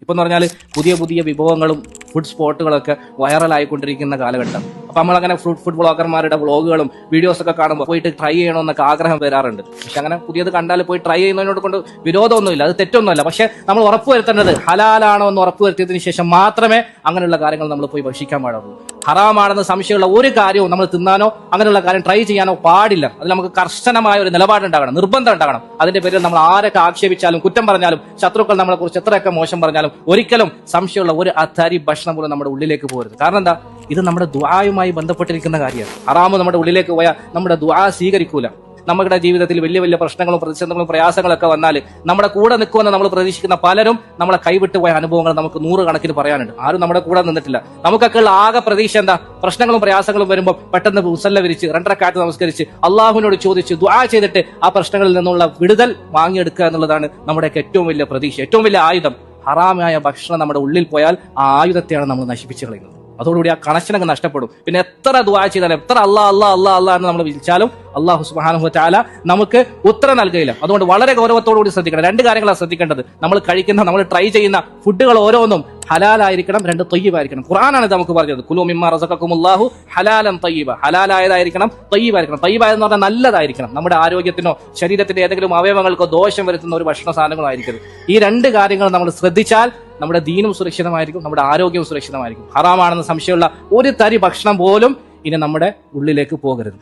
ഇപ്പൊ എന്ന് പറഞ്ഞാൽ പുതിയ പുതിയ വിഭവങ്ങളും ഫുഡ് സ്പോട്ടുകളൊക്കെ വൈറലായിക്കൊണ്ടിരിക്കുന്ന കാലഘട്ടം. അപ്പൊ നമ്മളങ്ങനെ ഫുഡ് ബ്ലോഗർമാരുടെ വ്ളോഗുകളും വീഡിയോസ് ഒക്കെ കാണുമ്പോൾ പോയിട്ട് ട്രൈ ചെയ്യണമെന്നൊക്കെ ആഗ്രഹം വരാറുണ്ട്. പക്ഷെ അങ്ങനെ പുതിയത് കണ്ടാൽ പോയി ട്രൈ ചെയ്യുന്നതിനോട് കൊണ്ട് വിരോധമൊന്നുമില്ല, അത് തെറ്റൊന്നുമല്ല. പക്ഷെ നമ്മൾ ഉറപ്പുവരുത്തേണ്ടത് ഹലാലാണോ എന്ന് ഉറപ്പുവരുത്തിയതിനു ശേഷം മാത്രമേ അങ്ങനെയുള്ള കാര്യങ്ങൾ നമ്മൾ പോയി ഭക്ഷിക്കാൻ പാടുള്ളൂ. ഹറാമാണെന്ന് സംശയമുള്ള ഒരു കാര്യവും നമ്മൾ തിന്നാനോ അങ്ങനെയുള്ള കാര്യം ട്രൈ ചെയ്യാനോ പാടില്ല. അതിൽ നമുക്ക് കർശനമായ ഒരു നിലപാടുണ്ടാകണം, നിർബന്ധം ഉണ്ടാകണം. അതിന്റെ പേരിൽ നമ്മൾ ആരൊക്കെ ആക്ഷേപിച്ചാലും കുറ്റം പറഞ്ഞാലും ശത്രുക്കൾ നമ്മളെ കുറിച്ച് എത്രയൊക്കെ മോശം പറഞ്ഞാലും ഒരിക്കലും സംശയമുള്ള ഒരു അത്താരി ഭക്ഷണം പോലും നമ്മുടെ ഉള്ളിലേക്ക് പോകരുത്. കാരണം എന്താ, ഇത് നമ്മുടെ ദുആയുമായി ബന്ധപ്പെട്ടിരിക്കുന്ന കാര്യമാണ്. ഹറാമ് നമ്മുടെ ഉള്ളിലേക്ക് പോയാൽ നമ്മുടെ ദുആ സ്വീകരിക്കൂല. നമ്മുടെ ജീവിതത്തിൽ വലിയ വലിയ പ്രശ്നങ്ങളും പ്രതിസന്ധികളും പ്രയാസങ്ങളൊക്കെ വന്നാൽ നമ്മുടെ കൂടെ നിൽക്കുമെന്ന് നമ്മൾ പ്രതീക്ഷിക്കുന്ന പലരും നമ്മളെ കൈവിട്ടു പോയ അനുഭവങ്ങൾ നമുക്ക് 100 കണക്കിന് പറയാനുണ്ട്. ആരും നമ്മുടെ കൂടെ നിന്നിട്ടില്ല. നമുക്കൊക്കെയുള്ള ആകെ പ്രതീക്ഷ എന്താ, പ്രശ്നങ്ങളും പ്രയാസങ്ങളും വരുമ്പോൾ പെട്ടെന്ന് മുസല്ല വിരിച്ച് 2 റക്അത്ത് നമസ്കരിച്ച് അള്ളാഹുവിനോട് ചോദിച്ച് ദുആ ചെയ്തിട്ട് ആ പ്രശ്നങ്ങളിൽ നിന്നുള്ള വിടുതൽ വാങ്ങിയെടുക്കുക എന്നുള്ളതാണ് നമ്മുടെയൊക്കെ ഏറ്റവും വലിയ പ്രതീക്ഷ, ഏറ്റവും വലിയ ആയുധം. ഹറാമായ ഭക്ഷണം നമ്മുടെ ഉള്ളിൽ പോയാൽ ആ ആയുധത്തെയാണ് നമ്മൾ നശിപ്പിച്ചു കളയുന്നത്. അതോടുകൂടി ആ കണക്ഷനൊക്കെ നഷ്ടപ്പെടും. പിന്നെ എത്ര ദുആ ചെയ്താലും എത്ര അല്ലാ എന്ന് നമ്മൾ വിളിച്ചാലും അല്ലാഹു സുബ്ഹാനഹു വ തആല നമുക്ക് ഉത്തരം നൽകുകയില്ല. അതുകൊണ്ട് വളരെ ഗൗരവത്തോടുകൂടി ശ്രദ്ധിക്കണം. 2 കാര്യങ്ങളാണ് ശ്രദ്ധിക്കേണ്ടത്. നമ്മൾ കഴിക്കുന്ന, നമ്മൾ ട്രൈ ചെയ്യുന്ന ഫുഡുകൾ ഓരോന്നും ഹലാലായിരിക്കണം, 2 ത്വയ്യിബായിരിക്കണം. ഖുർആനാണ് ഇത് നമുക്ക് പറഞ്ഞത്. കുലൂ മിമ്മാ റസഖക്കുമുല്ലാഹു ഹലാലൻ ത്വയ്യിബ. ഹലാലായതായിരിക്കണം, ത്വയ്യിബായിരിക്കണം. ത്വയ്യിബായെന്ന് പറഞ്ഞാൽ നല്ലതായിരിക്കണം. നമ്മുടെ ആരോഗ്യത്തിനോ ശരീരത്തിന്റെ ഏതെങ്കിലും അവയവങ്ങൾക്കോ ദോഷം വരുത്തുന്ന ഒരു ഭക്ഷണ സാധനങ്ങളായിരിക്കും. ഈ 2 കാര്യങ്ങൾ നമ്മൾ ശ്രദ്ധിച്ചാൽ നമ്മുടെ ദീനും സുരക്ഷിതമായിരിക്കും, നമ്മുടെ ആരോഗ്യവും സുരക്ഷിതമായിരിക്കും. ഹറാമാണെന്ന് സംശയമുള്ള ഒരു തരി ഭക്ഷണം പോലും ഇനി നമ്മുടെ ഉള്ളിലേക്ക് പോകരുത്.